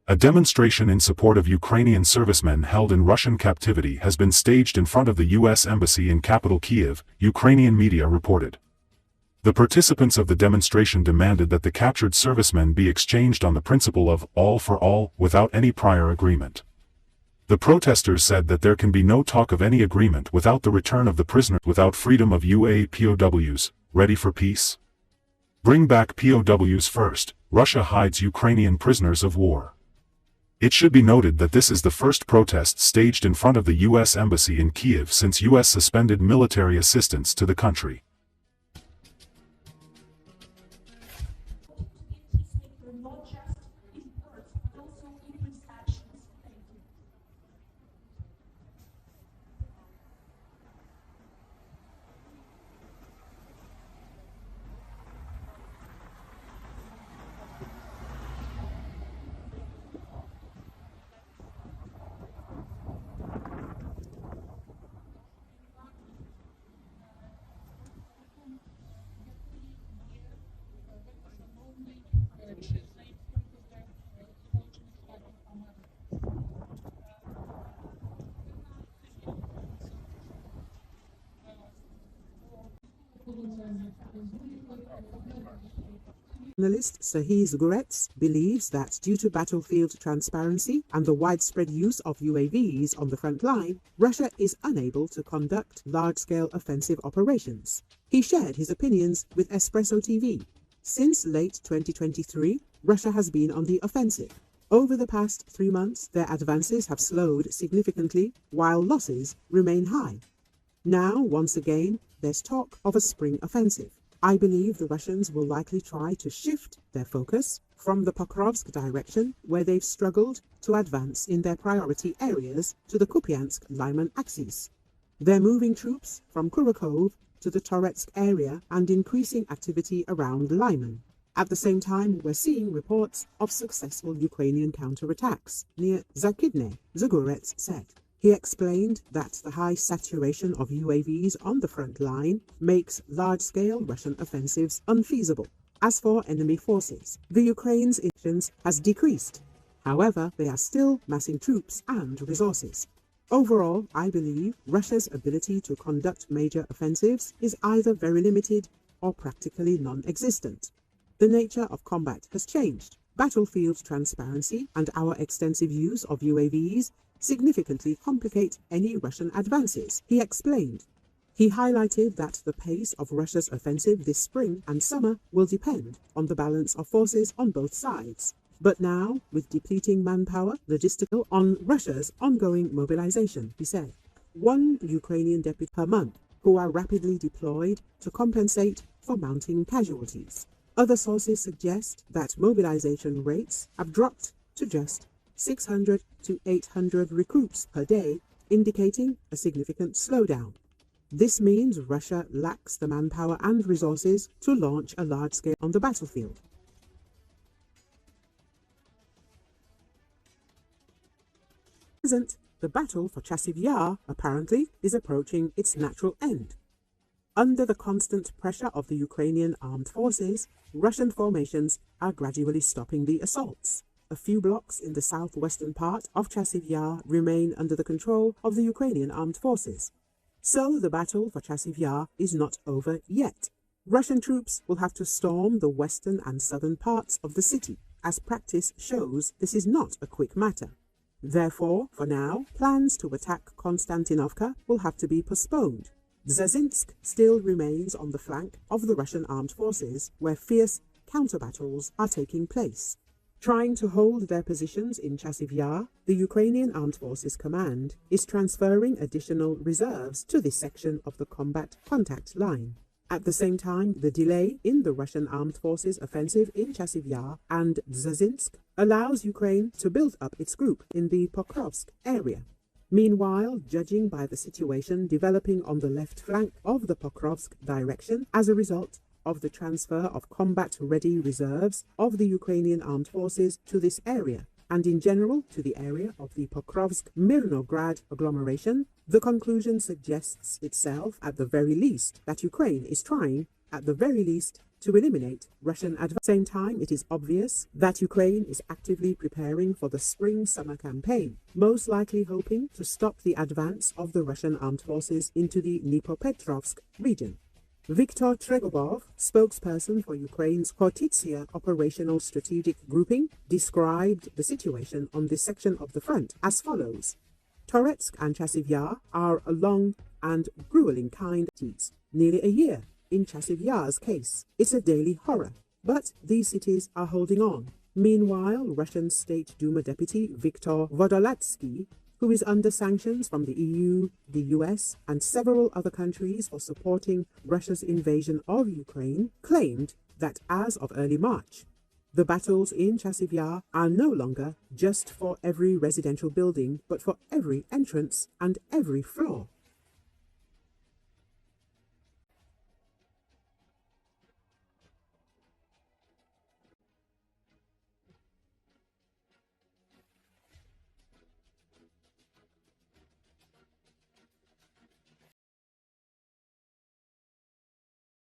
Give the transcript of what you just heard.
A demonstration in support of Ukrainian servicemen held in Russian captivity has been staged in front of the U.S. Embassy in capital Kiev, Ukrainian media reported. The participants of the demonstration demanded that the captured servicemen be exchanged on the principle of all for all without any prior agreement. The protesters said that there can be no talk of any agreement without the return of the prisoners, without freedom of UA POWs, ready for peace. Bring back POWs first, Russia hides Ukrainian prisoners of war. It should be noted that this is the first protest staged in front of the U.S. Embassy in Kiev since U.S. suspended military assistance to the country. Journalist Serhiy Zagorets believes that due to battlefield transparency and the widespread use of UAVs on the front line, Russia is unable to conduct large-scale offensive operations. He shared his opinions with Espresso TV. Since late 2023, Russia has been on the offensive. Over the past 3 months, their advances have slowed significantly, while losses remain high. Now, once again, there's talk of a spring offensive. I believe the Russians will likely try to shift their focus from the Pokrovsk direction, where they've struggled to advance in their priority areas, to the Kupiansk-Lyman axis. They're moving troops from Kurakov to the Toretsk area and increasing activity around Lyman. At the same time, we're seeing reports of successful Ukrainian counterattacks near Zakidne, Zagorets said. He explained that the high saturation of UAVs on the front line makes large-scale Russian offensives unfeasible. As for enemy forces, the Ukraine's influence has decreased. However, they are still massing troops and resources. Overall, I believe Russia's ability to conduct major offensives is either very limited or practically non-existent. The nature of combat has changed. Battlefield transparency and our extensive use of UAVs significantly complicate any Russian advances, he explained. He highlighted that the pace of Russia's offensive this spring and summer will depend on the balance of forces on both sides. But now, with depleting manpower, logistical on Russia's ongoing mobilization, he said. 1 Ukrainian deputy per month, who are rapidly deployed to compensate for mounting casualties. Other sources suggest that mobilization rates have dropped to just 600 to 800 recruits per day, indicating a significant slowdown. This means Russia lacks the manpower and resources to launch a large-scale on the battlefield. At present, the battle for Chasiv Yar apparently is approaching its natural end. Under the constant pressure of the Ukrainian armed forces, Russian formations are gradually stopping the assaults. A few blocks in the southwestern part of Chasiv Yar remain under the control of the Ukrainian armed forces. So the battle for Chasiv Yar is not over yet. Russian troops will have to storm the western and southern parts of the city. As practice shows, this is not a quick matter. Therefore, for now, plans to attack Konstantinovka will have to be postponed. Zelenski still remains on the flank of the Russian armed forces, where fierce counter-battles are taking place. Trying to hold their positions in Chasiv Yar, the Ukrainian Armed Forces Command is transferring additional reserves to this section of the combat contact line. At the same time, the delay in the Russian Armed Forces offensive in Chasiv Yar and Zelenski allows Ukraine to build up its group in the Pokrovsk area. Meanwhile, judging by the situation developing on the left flank of the Pokrovsk direction as a result of the transfer of combat-ready reserves of the Ukrainian armed forces to this area, and in general to the area of the Pokrovsk-Mirnograd agglomeration, the conclusion suggests itself at the very least that Ukraine is trying, at the very least, to eliminate Russian advance. At the same time, it is obvious that Ukraine is actively preparing for the spring-summer campaign, most likely hoping to stop the advance of the Russian armed forces into the Dnipropetrovsk region. Viktor Tregobov, spokesperson for Ukraine's Khortytsia Operational Strategic Grouping, described the situation on this section of the front as follows. Toretsk and Chasiv Yar are a long and grueling kind of cities. Nearly a year in Chasiv Yar's case. It's a daily horror. But these cities are holding on. Meanwhile, Russian State Duma Deputy Viktor Vodolatsky, who is under sanctions from the EU, the US, and several other countries for supporting Russia's invasion of Ukraine, claimed that as of early March, the battles in Chasiv Yar are no longer just for every residential building, but for every entrance and every floor.